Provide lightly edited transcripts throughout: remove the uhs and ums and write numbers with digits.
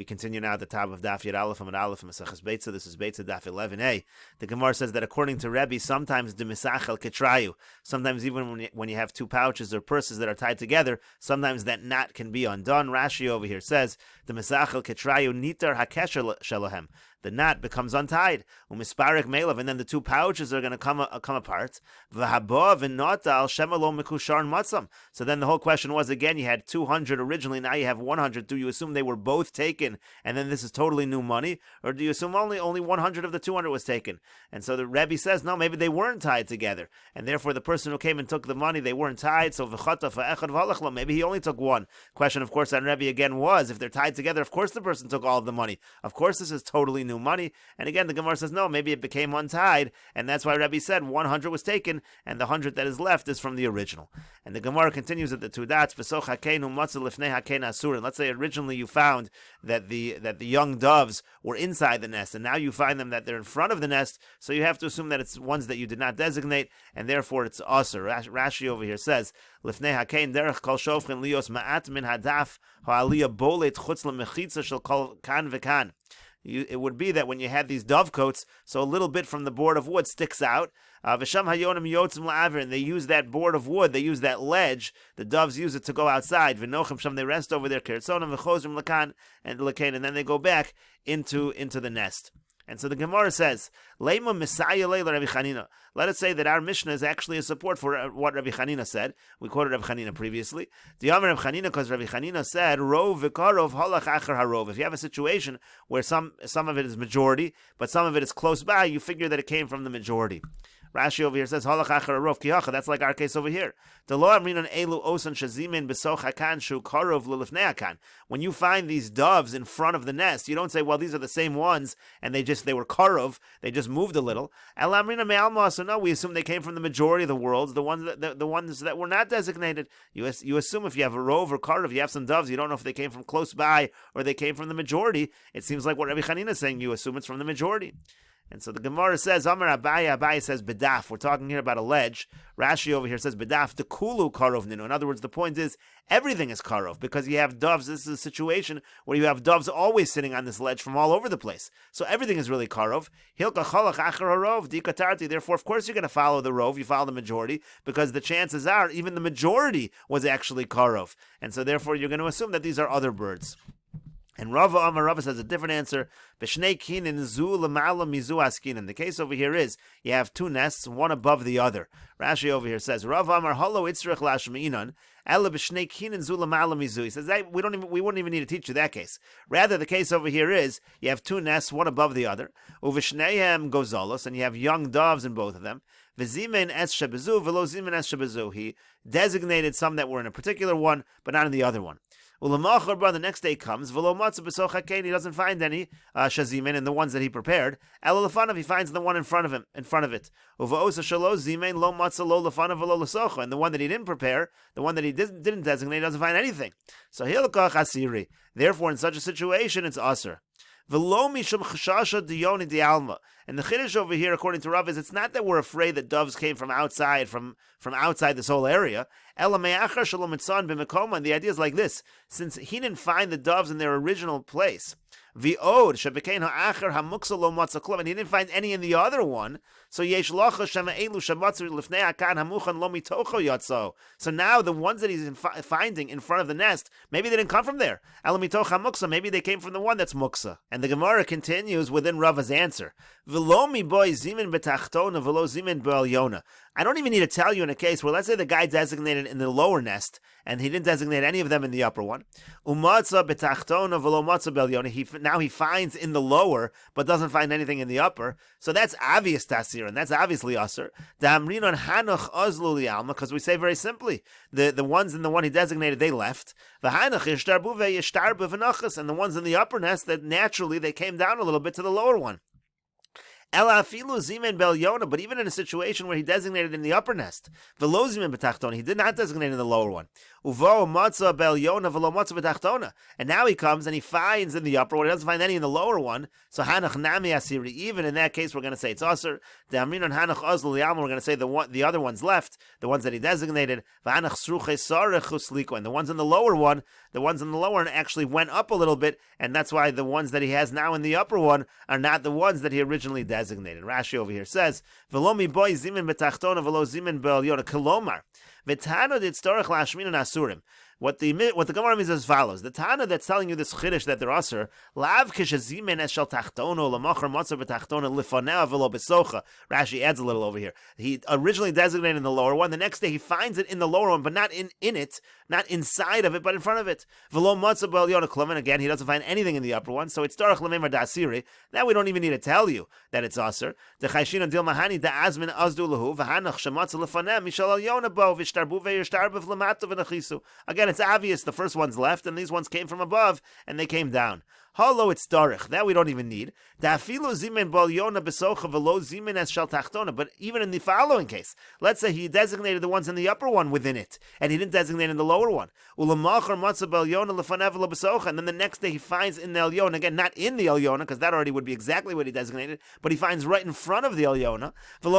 We continue now at the top of Daf 11a Daf, Meseches Beitzah. This is Beitzah Daf 11a. The Gemara says that according to Rebbe, sometimes the misachel ketrayu, sometimes even when you have two pouches or purses that are tied together, sometimes that knot can be undone. Rashi over here says the misachel ketrayu nitar hakesher shelahem. The knot becomes untied. Umisparek melav, and then the two pouches are going to come apart. V'habo v'notal shemalo mekushar matzam. So then the whole question was, again, you had 200 originally, now you have 100. Do you assume they were both taken, and then this is totally new money? Or do you assume only 100 of the 200 was taken? And so the Rebbe says, no, maybe they weren't tied together. And therefore the person who came and took the money, they weren't tied, so v'chata fa'echad v'halachlo, maybe he only took one. Question, of course, on Rebbe again was, if they're tied together, of course the person took all of the money. Of course this is totally new money. And again, the Gemara says, no, maybe it became untied, and that's why Rebbe said 100 was taken, and the 100 that is left is from the original. And the Gemara continues at the two dots, let's say originally you found that the young doves were inside the nest, and now you find them that they're in front of the nest, so you have to assume that it's ones that you did not designate, and therefore it's usher. Rashi over here says, Lifnei hakein derech kol shofchen lios ma'at min hadaf ha'aliyah bolet chutz lemechitza shel kol kan v'kan. It would be that when you had these dovecotes, so a little bit from the board of wood sticks out, and they use that board of wood, they use that ledge, the doves use it to go outside, they rest over there, and then they go back into the nest. And so the Gemara says, let us say that our Mishnah is actually a support for what Rabbi Chanina said. We quoted Rabbi Chanina previously. The Amar Rabbi Chanina, because Rabbi Chanina said, Rov v'karov halach acher harov. If you have a situation where some of it is majority, but some of it is close by, you figure that it came from the majority. Rashi over here says, halach acher harov kihacha. That's like our case over here. When you find these doves in front of the nest, you don't say, well, these are the same ones, and they were karov, they just moved a little. So no, we assume they came from the majority of the worlds, the ones that were not designated. You assume if you have a rove or karov, you have some doves, you don't know if they came from close by or they came from the majority. It seems like what Rabbi Chanina is saying, you assume it's from the majority. And so the Gemara says, Amar Abaye says, Bedaf. We're talking here about a ledge. Rashi over here says, Bedaf, the kulu karov ninu. In other words, the point is, everything is karov, because you have doves. This is a situation where you have doves always sitting on this ledge from all over the place. So everything is really karov. Hilka chalach acher harov, dikatarti. Therefore, of course, you're going to follow the rov, you follow the majority, because the chances are, even the majority was actually karov. And so therefore, you're going to assume that these are other birds. And Rava says a different answer. The case over here is you have two nests, one above the other. Rashi over here says, Rava Amar Halo Itzrich Lashmeinan. He says we wouldn't even need to teach you that case. Rather, the case over here is you have two nests, one above the other. Uvishnehem gozolos, and you have young doves in both of them. V'zimen es shebezu v'lo zimen es shebezu. He designated some that were in a particular one, but not in the other one. The next day comes, he doesn't find any shazimin in the ones that he prepared. He finds the one in front of it. And the one that he didn't prepare, the one that he didn't designate, he doesn't find anything. So therefore, in such a situation, it's aser. And the chiddush over here, according to Rav, is it's not that we're afraid that doves came from outside, from outside this whole area. And the idea is like this: since he didn't find the doves in their original place, and he didn't find any in the other one, so now the ones that he's finding in front of the nest, maybe they didn't come from there. Maybe they came from the one that's muksa. And the Gemara continues within Rava's answer. I don't even need to tell you in a case where, let's say the guy designated in the lower nest, and he didn't designate any of them in the upper one. Now he finds in the lower, but doesn't find anything in the upper. So that's obvious tasir, and that's obviously usher. Because we say very simply, the ones in the one he designated, they left. And the ones in the upper nest, that naturally they came down a little bit to the lower one. Ela afilu zimen belyona, but even in a situation where he designated in the upper nest, velo zimen b'tachtona, he did not designate in the lower one. Uvo matzah belyona velo matzah b'tachtona, and now he comes and he finds in the upper one, he doesn't find any in the lower one. So hanach nami asiri. Even in that case, we're going to say it's aser. The amrinon hanach ozl liyam. We're going to say the other ones left, the ones that he designated. V'hanach sruche sarech usliko, and the ones in the lower one, the ones in the lower one actually went up a little bit, and that's why the ones that he has now in the upper one are not the ones that he originally designated. Rashi over here says, "V'lo mi boy zimin betachtona v'lo zimin b'elyona kolomar v'tano dit storach lashmin asurim." What the Gemara means is as follows: the Tana that's telling you this chiddush that they're aser, lav kishazimen es shel tachtono lamacher matzah b'tachtona lifanea v'lo besocha. Rashi adds a little over here. He originally designated in the lower one. The next day he finds it in the lower one, but not in it, not inside of it, but in front of it. V'lo matzah b'elyona klumen. Again, he doesn't find anything in the upper one, so it's darach lememar da'asiri. Now we don't even need to tell you that it's aser. The chayshina dil mahani da'azmin azdu lahu v'hanach shematzah lifanea mishal elyona bo v'shtarbu v'yishtarbu v'lamato v'nachisu. Again, it's obvious the first ones left, and these ones came from above, and they came down. Holo, it's darich. That we don't even need. But even in the following case, let's say he designated the ones in the upper one within it, and he didn't designate in the lower one. And then the next day he finds in the Elyon, again, not in the Elyona, because that already would be exactly what he designated, but he finds right in front of the Elyona. He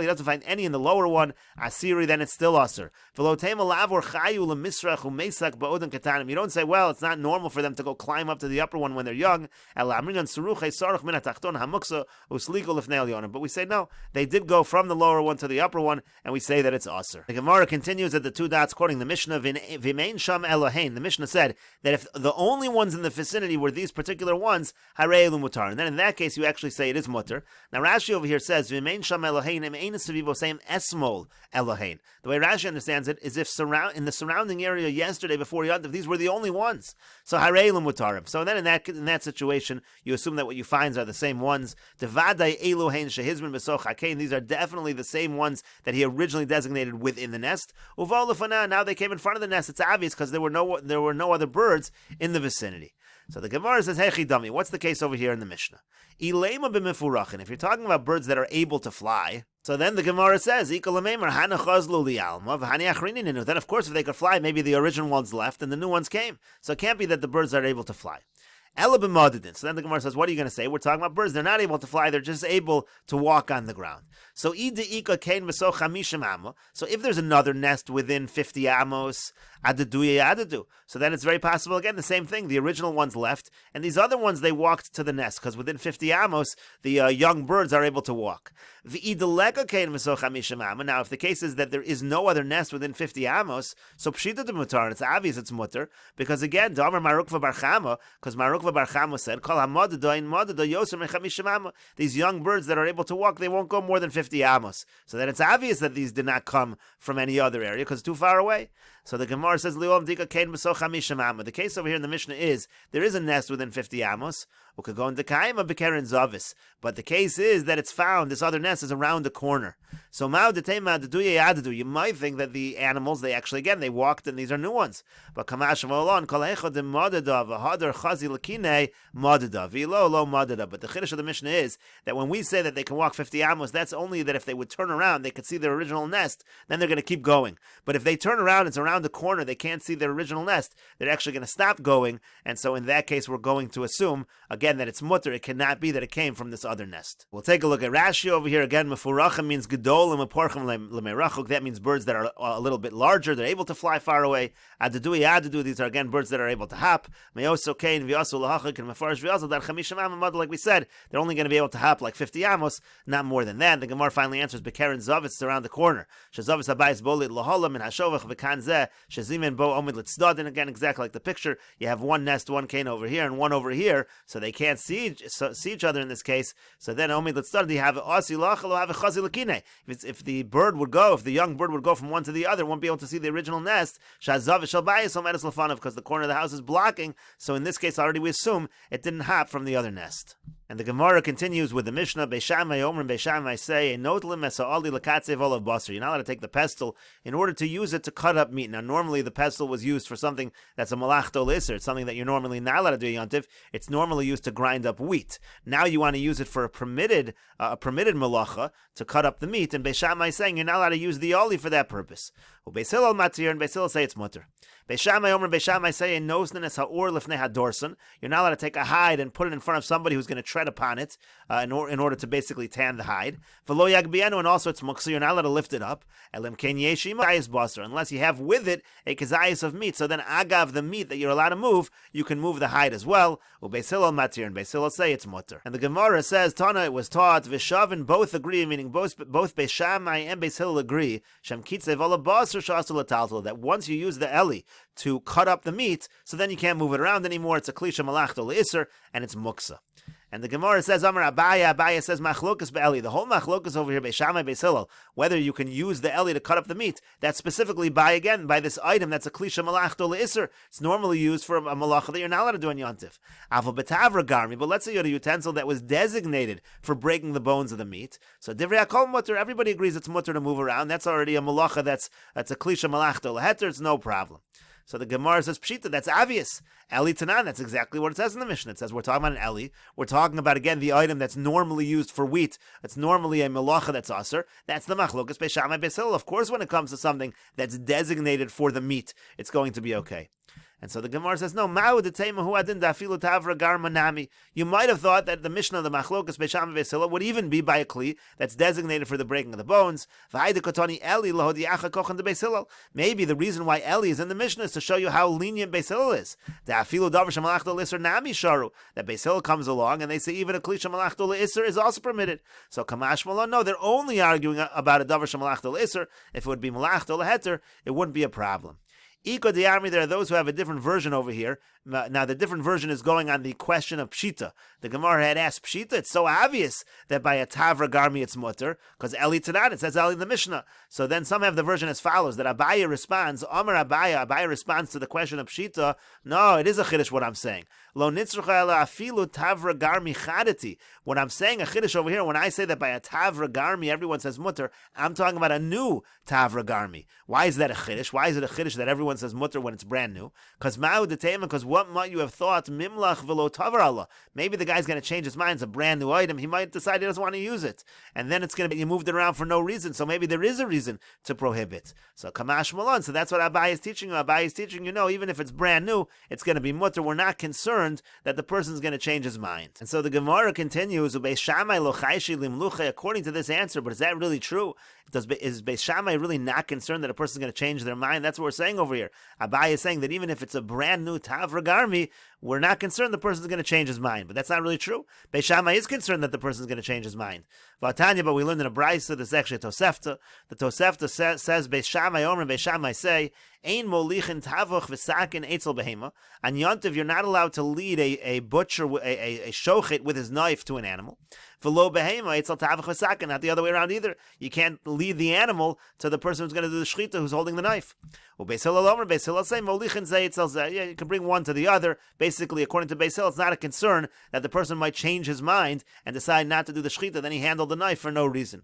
doesn't find any in the lower one. Asiri, then it's still aser. You don't say, well, it's not normal for them to go climb up to the upper one when they're young. But we say no, they did go from the lower one to the upper one, and we say that it's aser. The Gemara continues at the two dots, quoting the Mishnah, V'mein sham Elohein. The Mishnah said that if the only ones in the vicinity were these particular ones, harei elu mutar, and then in that case you actually say it is mutar. Now Rashi over here says, V'mein sham Elohein, emein sevivo same esmol Elohein. The way Rashi understands it is if in the surrounding area yesterday before Yontif, these were the only ones. So harei elu mutar. So then in that situation, you assume that what you find are the same ones. These are definitely the same ones that he originally designated within the nest. Now they came in front of the nest. It's obvious because there were no other birds in the vicinity. So the Gemara says, Hechi Dami, what's the case over here in the Mishnah? If you're talking about birds that are able to fly, so then the Gemara says, then of course if they could fly, maybe the original ones left and the new ones came. So it can't be that the birds are able to fly. So then the Gemara says, what are you going to say? We're talking about birds. They're not able to fly. They're just able to walk on the ground. So if there's another nest within 50 amos, so then it's very possible, again, the same thing. The original ones left, and these other ones, they walked to the nest, because within 50 amos, the young birds are able to walk. Now, if the case is that there is no other nest within 50 amos, so pshita de mutar, it's obvious it's mutar, because again, because Marukva Bar Chama said, these young birds that are able to walk, they won't go more than 50 amos. So then it's obvious that these did not come from any other area, because it's too far away. So the Gemara says, the case over here in the Mishnah is, there is a nest within 50 amos, but the case is that it's found, this other nest is around the corner. So you might think that the animals, they actually, again, they walked and these are new ones. But but the chiddush of the Mishnah is that when we say that they can walk 50 amos, that's only that if they would turn around, they could see their original nest, then they're going to keep going. But if they turn around, it's around the corner, they can't see their original nest, they're actually going to stop going, and so in that case we're going to assume, again, that it's mutter. It cannot be that it came from this other nest. We'll take a look at Rashi over here. Again, mefurachim means gedol and meporchim lemerachuk. That means birds that are a little bit larger. They're able to fly far away. Adadu yadadu. These are again birds that are able to hop. Meoso kain v'yasu lahachik and mefarish v'yasu dar chamisham amamad. Like we said, they're only going to be able to hop like 50 amos, not more than that. The Gemara finally answers bekeren zavitz around the corner. Shezavitz habayis bolit laholam and hashovach v'kanzeh shezimen bo omid litzdad. And again, exactly like the picture, you have one nest, one cane over here, and one over here, so they can't see each other in this case. So then omid litzdad, you have asi lachalo have a chazi lakine. If the bird would go, if the young bird would go from one to the other, won't be able to see the original nest. Shazav shall bayis omedes lafanav, because the corner of the house is blocking. So in this case, already we assume it didn't hop from the other nest. And the Gemara continues with the Mishnah, Beishamai Omer and Beishamai say, you're not allowed to take the pestle in order to use it to cut up meat. Now, normally the pestle was used for something that's a malachto l'isser. It's something that you're normally not allowed to do yontif. It's normally used to grind up wheat. Now you want to use it for a permitted malacha to cut up the meat. And Beishamai is saying you're not allowed to use the oli for that purpose. Beis Hillel matir and Beis Hillel say it's mutter. Beishamai Omer and Beishamai say in nosnenes ha'or lifnei hadorson. You're not allowed to take a hide and put it in front of somebody who's going to tread upon it in order to basically tan the hide. V'lo yagbienu, and also it's muksa. You're not allowed to lift it up. Elim ken yeshim kazayis basar, unless you have with it a kazayis of meat. So then agav the meat that you're allowed to move, you can move the hide as well. Beis Hillel matir and Beis Hillel say it's mutter. And the Gemara says Tana it was taught v'shavin both agree, meaning both Beishamai and Beis Hillel agree shem kitzev ala basar shasul ataltal, that once you use the eli to cut up the meat, so then you can't move it around anymore. It's a klisha malachto le'isser, and it's muksa. And the Gemara says, Amar Abaya says, Machlokas be'eli. The whole machlokas over here, Beishamai, Beis Hillel, whether you can use the eli to cut up the meat, that's specifically by this item that's a klisha malachto le'isser. It's normally used for a malacha that you're not allowed to do in yontif. Aval betavra garmi, but let's say you had a utensil that was designated for breaking the bones of the meat. So divrei hakol mutter, everybody agrees it's mutter to move around. That's already a malacha that's a klisha malachto le'heter. It's no problem. So the Gemara says, Pshita, that's obvious. Eli Tanan, that's exactly what it says in the Mishnah. It says we're talking about an Eli. We're talking about, again, the item that's normally used for wheat. It's normally a melacha that's aser. That's the Machlokas Beishamai Beis Hillel. Of course, when it comes to something that's designated for the meat, it's going to be okay. And so the Gemara says, no, you might have thought that the Mishnah of the Machlokas Beishamai Beis Hillel would even be by a kli that's designated for the breaking of the bones. Maybe the reason why Eli is in the Mishnah is to show you how lenient Beis Hillel is. That Beis Hillel comes along and they say even a kli shemalachto le'isser is also permitted. So Kamash Malon, no, they're only arguing about a davar shemalachto le'isser. If it would be malachto le'heter, it wouldn't be a problem. Iko di'armi, there are those who have a different version over here. Now, the different version is going on the question of Pshita. The Gemara had asked Pshita, it's so obvious that by a Tavra Garmi it's mutter, because Eli Tanat, it says Eli in the Mishnah. So then some have the version as follows, that Abaya responds, Abaya responds to the question of Pshita, no, it is a Chiddush what I'm saying. Lo nitzrucha ela afilu Tavra Garmi chadati. When I'm saying a Chiddush over here, when I say that by a Tavra Garmi everyone says mutter, I'm talking about a new Tavra Garmi. Why is that a Chiddush? Why is it a Chiddush that everyone says mutter when it's brand new? Because Ma'u Detema, because what might you have thought, Mimlach velo Tavar Allah? Maybe the guy's going to change his mind. It's a brand new item. He might decide he doesn't want to use it. And then it's going to be, you moved it around for no reason. So maybe there is a reason to prohibit. So Kamash Malon. So that's what Abai is teaching you. Abai is teaching you, no, even if it's brand new, it's going to be mutter. We're not concerned that the person's going to change his mind. And so the Gemara continues, according to this answer, but is that really true? Is Beis Shammai really not concerned that a person's going to change their mind? That's what we're saying over here. Abai is saying that even if it's a brand new Tavra Garmi, we're not concerned the person's going to change his mind. But that's not really true. Beis Shammai is concerned that the person's going to change his mind. Vatanya, but we learned in a Braisa, this is actually a Tosefta. The Tosefta says Beis Shammai Omer and Beis Shammai say, Ein molichin tavoch v'sakin eitzel behema. On Yontiv, you're not allowed to lead a butcher, a shochet with his knife to an animal. V'lo behema eitzel tavoch v'sakin. Not the other way around either. You can't lead the animal to the person who's going to do the shechita who's holding the knife. Beis Hillel Omer, Beis Hillel say molichin zeh eitzel zeh. Yeah, you can bring one to the other. Basically, according to Beis Hillel, it's not a concern that the person might change his mind and decide not to do the shechita. Then he handled the knife for no reason.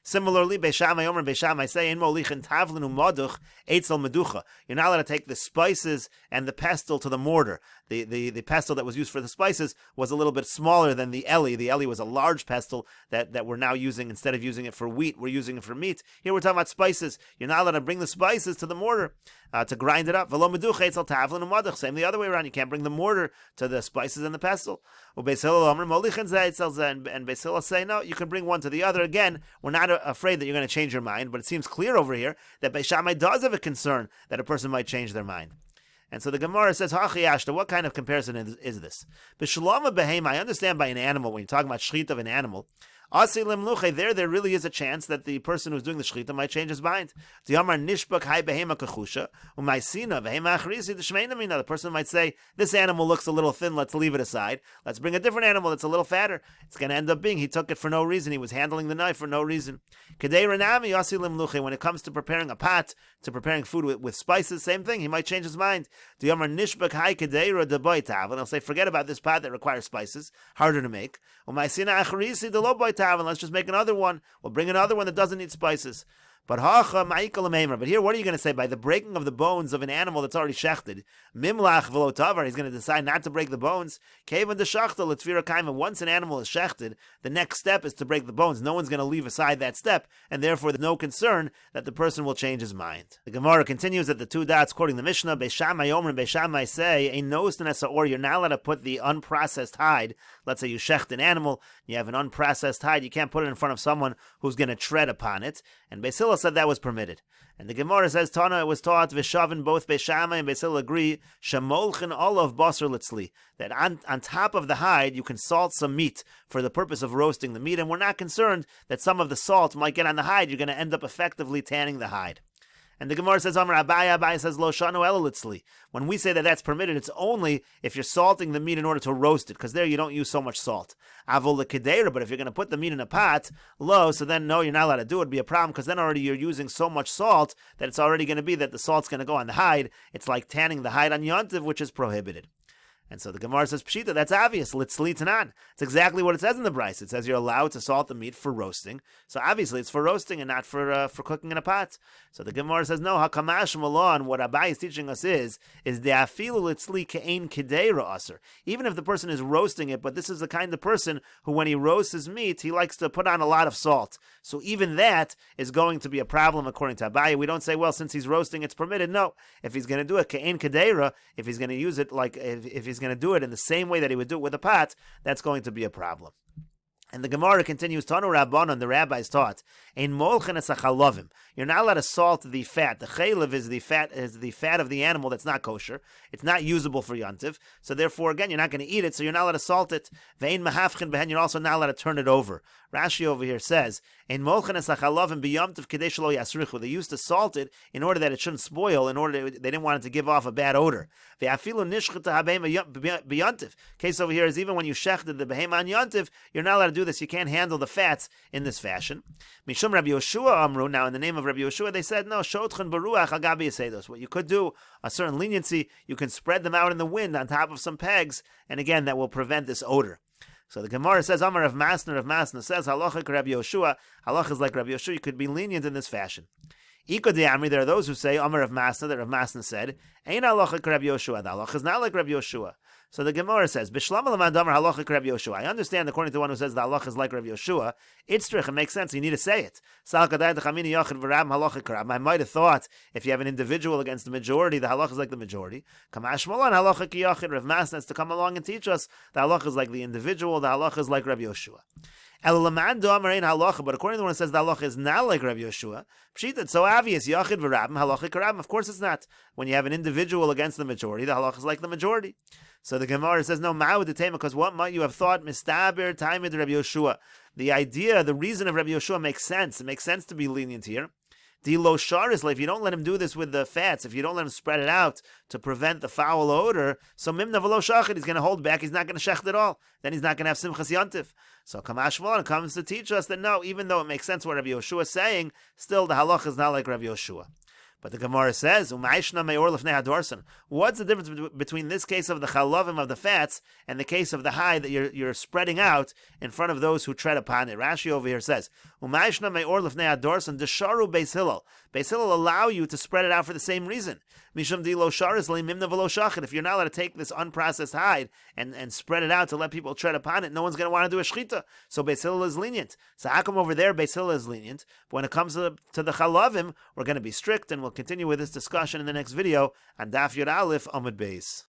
Similarly, Beis Shammai Omer and Beis Shammai say, "In molichin tavlin u'maduch eitzel meducha." You're not allowed to take the spices and the pestle to the mortar. The pestle that was used for the spices was a little bit smaller than the eli. The eli was a large pestle that we're now using. Instead of using it for wheat, we're using it for meat. Here we're talking about spices. You're not allowed to bring the spices to the mortar to grind it up. V'lo meducha eitzel tavlin u'maduch. Same the other way around. You can't bring the mortar to the spices and the pestle. Beis Hillel Omer molichin zeh eitzel zeh, and Beis Hillel say, no, you can bring one to the other. Again, we're not afraid that you're going to change your mind, but it seems clear over here that Beis Shammai does have a concern that a person might change their mind. And so the Gemara says, Hachi Ashta, what kind of comparison is this? B'shalom behema, I understand by an animal, when you're talking about shechita of an animal, Asi limluche, there really is a chance that the person who's doing the shechita might change his mind. The person might say, this animal looks a little thin, let's leave it aside. Let's bring a different animal that's a little fatter. It's going to end up being he took it for no reason. He was handling the knife for no reason. When it comes to preparing a pot, to preparing food with spices, same thing. He might change his mind. And he'll say, forget about this pot that requires spices, harder to make. Let's just make another one. We'll bring another one that doesn't need spices. But here, what are you going to say? By the breaking of the bones of an animal that's already shechted, mimlach v'lo tavar, he's going to decide not to break the bones. Kevan de shachta l'tvira kaima. Once an animal is shechted, the next step is to break the bones. No one's going to leave aside that step, and therefore there's no concern that the person will change his mind. The Gemara continues that the two dots, quoting the Mishnah, Beis Shammai Omer and Beis Shammai say, "Ein nos or you're not allowed to put the unprocessed hide. Let's say you shecht an animal, you have an unprocessed hide, you can't put it in front of someone who's going to tread upon it." And Beis Hillel said that was permitted. And the Gemara says, Tana, it was taught, Vishavin, both Beis Shammai and Beis Hillel agree, Shemolchin olav basar litzli, that on top of the hide, you can salt some meat for the purpose of roasting the meat, and we're not concerned that some of the salt might get on the hide. You're going to end up effectively tanning the hide. And the Gemara says, Amar Abaye says, Lo shanu ela litzli. When we say that that's permitted, it's only if you're salting the meat in order to roast it, because there you don't use so much salt. Avol lekedera, but if you're going to put the meat in a pot, lo, so then no, you're not allowed to do it. It'd be a problem, because then already you're using so much salt that it's already going to be that the salt's going to go on the hide. It's like tanning the hide on yontiv, which is prohibited. And so the Gemara says, Pshita, that's obvious. Litzli tanan. It's exactly what it says in the Bryce. It says you're allowed to salt the meat for roasting. So obviously it's for roasting and not for cooking in a pot. So the Gemara says, no, hakamash malah, and what Abai is teaching us is the afilu litzli ke'ein kedeira aser. Even if the person is roasting it, but this is the kind of person who, when he roasts his meat, he likes to put on a lot of salt. So even that is going to be a problem according to Abai. We don't say, well, since he's roasting, it's permitted. No. If he's going to do it ke'ein kedeira, if he's going to use it like, if he's going to do it in the same way that he would do it with a pot, that's going to be a problem. And the Gemara continues, Tanu Rabbanon, the rabbis taught, Ein molchen es hachalovim. You're not allowed to salt the fat. The chaylev is the fat of the animal that's not kosher. It's not usable for yontiv. So therefore, again, you're not going to eat it, so you're not allowed to salt it. Ve'ein mahafchen behen, you're also not allowed to turn it over. Rashi over here says, Ein molchen es hachalovim b'yomtiv kedei shelo yasrichu. They used to salt it in order that it shouldn't spoil, they didn't want it to give off a bad odor. Ve'afilu nishcheta habeim b'yontiv. Case over here is even when you shechted the behem on yontiv, you're not allowed to do this. You can't handle the fats in this fashion. Mishum Rabbi Yoshua Amru. Now, in the name of Rabbi Yoshua, they said, no, shotchen baruach agabi yasedos. What you could do, a certain leniency, you can spread them out in the wind on top of some pegs, and again, that will prevent this odor. So the Gemara says, Amar of Masna says, halacha Rabbi Yoshua. Halacha is like Rabbi Yoshua. You could be lenient in this fashion. Iko de Amri, there are those who say, Amar of Masna, that Rav Masna said, Ein halacha Rabbi Yoshua. The halacha is not like Rabbi Yoshua. So the Gemara says, Bishlam alaman damar halacha Rabbi Yoshua. I understand, according to one who says the halacha is like Rabbi Yoshua, it makes sense. You need to say it. I might have thought if you have an individual against the majority, the halacha is like the majority. Kamash malan halacha ki yachid. Rav Masna has to come along and teach us the halacha is like the individual. The halacha is like Rabbi Yoshua. But according to the one who says the halacha is not like Rabbi Yoshua, pshita, it's so obvious. Yachid v'rabim halacha karabim. Of course, it's not. When you have an individual against the majority, the halacha is like the majority. So the Gemara says, no, ma'ud the because what might you have thought? Mistaber taimid Rabbi Yoshua. The idea, the reason of Rabbi Yoshua makes sense. It makes sense to be lenient here. The lo sharis, if you don't let him do this with the fats, if you don't let him spread it out to prevent the foul odor, so mimna v'lo shachid, he's going to hold back. He's not going to shecht at all. Then he's not going to have simchas yantiv. So Kamash Malon comes to teach us that no, even though it makes sense what Rabbi Yoshua is saying, still the halach is not like Rabbi Yoshua. But the Gemara says, what's the difference between this case of the chalavim of the fats and the case of the hide that you're spreading out in front of those who tread upon it? Rashi over here says, Beis Hillel. Beis Hillel allow you to spread it out for the same reason. If you're not allowed to take this unprocessed hide and spread it out to let people tread upon it, no one's going to want to do a shechita. So Beis Hillel is lenient. So how come over there Beis Hillel is lenient? But when it comes to the chalavim, we're going to be strict, and we'll continue with this discussion in the next video on Daf Yud Aleph Amud Beis.